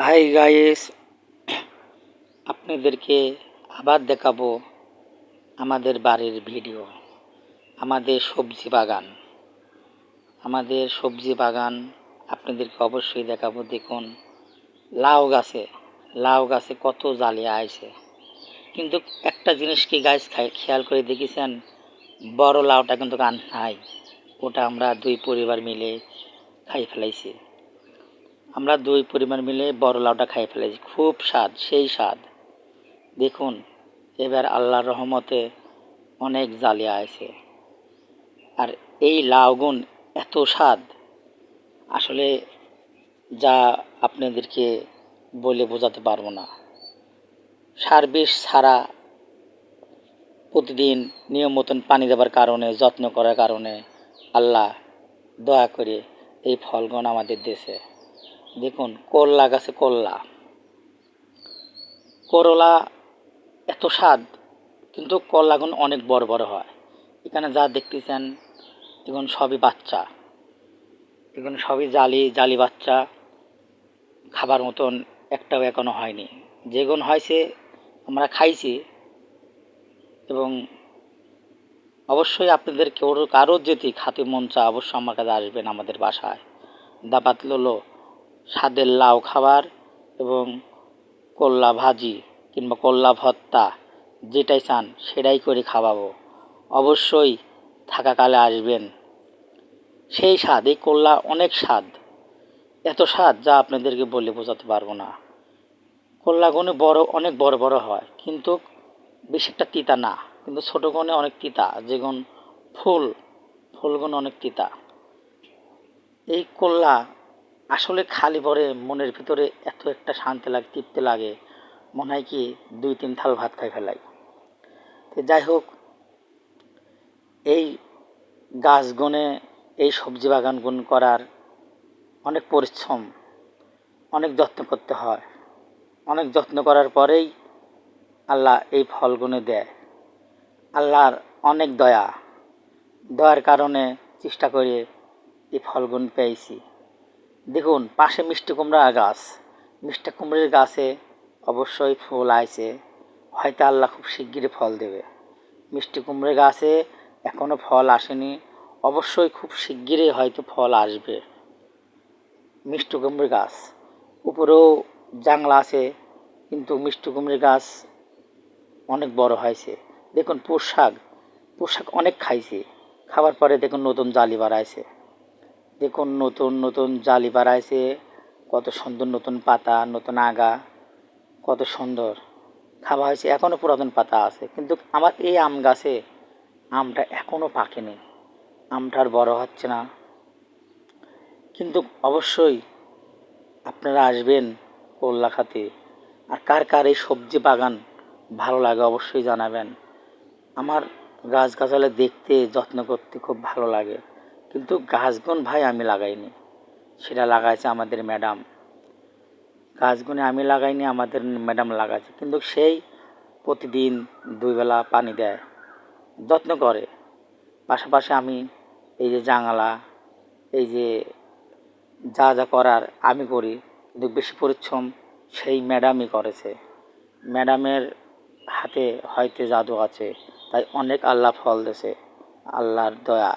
Hi guys, আপনাদেরকে আবার দেখাবো আমাদের বাড়ির ভিডিও। আমাদের সবজি বাগান আপনাদেরকে অবশ্যই দেখাবো। দেখুন, লাউ গাছে কত জালিয়া আইছে। কিন্তু একটা জিনিস কি গাইস খেয়াল করে দেখেছেন, বড় লাউটা কিন্তু নাই। ওটা আমরা দুই পরিবার মিলে খাই ফেলাইছি। বড় লাউটা খাই ফেলেছি। খুব স্বাদ, সেই স্বাদ। দেখুন, এবার আল্লাহর রহমতে অনেক জালিয়া আছে। আর এই লাউগুন এত স্বাদ, আসলে যা আপনাদেরকে বলে বোঝাতে পারবো না। সার বিষ ছাড়া প্রতিদিন নিয়ম মতন পানি দেওয়ার কারণে, যত্ন করার কারণে আল্লাহ দয়া করে এই ফলগুন আমাদের দেশে। দেখুন, করলা গাছে করলা এত স্বাদ, কিন্তু করলাগুন অনেক বড় বড় হয়। এখানে যা দেখতেছেন এখন সবই বাচ্চা, এখন সবই জালি বাচ্চা, খাবার মতন একটাও এখনো হয়নি। যেগুন হয়েছে আমরা খাইছি। এবং অবশ্যই আপনাদের কারো যদি খাতে মন চা, অবশ্যই আমার কাছে আসবেন আমাদের বাসায়। দাবাত ললো স্বাদের লাউ খাবার এবং করলা ভাজি কিংবা করলা ভর্তা, যেটাই চান সেটাই করে খাওয়াবো। অবশ্যই থাকাকালে আসবেন। সেই স্বাদ, এই করলা অনেক স্বাদ, এত স্বাদ যা আপনাদেরকে বলে বোঝাতে পারবো না। করলাগুলো অনেক বড় বড় হয়, কিন্তু বেশি একটা তিতা না, কিন্তু ছোটো গুণে অনেক তিতা। যেগুন ফুলগুলো অনেক তিতা। এই করলা আসলে খালি পরে মনের ভিতরে এত একটা শান্তি লাগে, তৃপ্তি লাগে, মনে হয় কি 2-3 থাল ভাত খাই ফেলাই। তো যাই হোক, এই গাছগুনে, এই সবজি বাগানগুন করার অনেক পরিশ্রম, অনেক যত্ন করতে হয়। অনেক যত্ন করার পরেই আল্লাহ এই ফলগুলো দেয়। আল্লাহর অনেক দয়ার কারণে চেষ্টা করে এই ফলগুলো পেয়েছি। দেখুন, পাশে মিষ্টি কুমড়ার গাছে অবশ্যই ফুল আইছে। হয়তো আল্লাহ খুব শিগগিরই ফল দেবে। মিষ্টি কুমড়ার গাছে এখনো ফল আসেনি, অবশ্যই খুব শিগগিরই হয়তো ফল আসবে। মিষ্টি কুমড়ার গাছ উপরেও জাংলা আছে, কিন্তু মিষ্টি কুমড়ার গাছ অনেক বড় হয়েছে। দেখুন, পোশাক অনেক খাইছি, খাবার পরে দেখুন নতুন জালি বাড়াইছে। দেখুন, নতুন জালি বাড়াইছে, কত সুন্দর নতুন পাতা, নতুন আগা, কত সুন্দর খাওয়া হয়েছে। এখনও পুরাতন পাতা আছে, কিন্তু আমার এই আম গাছে আমটা এখনও পাকেনি, আমটা আর বড় হচ্ছে না। কিন্তু অবশ্যই আপনারা আসবেন করলা খাতে। আর কার এই সবজি বাগান ভালো লাগে অবশ্যই জানাবেন। আমার গাছগাছালি দেখতে, যত্ন করতে খুব ভালো লাগে। কিন্তু গাছগুন ভাই আমি লাগাইনি, সেটা লাগাইছে আমাদের ম্যাডাম। গাছগুনে আমি লাগাইনি, আমাদের ম্যাডাম লাগাইছে। কিন্তু সেই প্রতিদিন 2 বেলা পানি দেয়, যত্ন করে। পাশাপাশি আমি এই যে জাঙালা, এই যে যা করার আমি করি, কিন্তু বেশি পরিশ্রম সেই ম্যাডামই করেছে। ম্যাডামের হাতে হয়তো জাদু আছে, তাই অনেক আল্লাহ ফল দিয়েছে, আল্লাহর দয়া।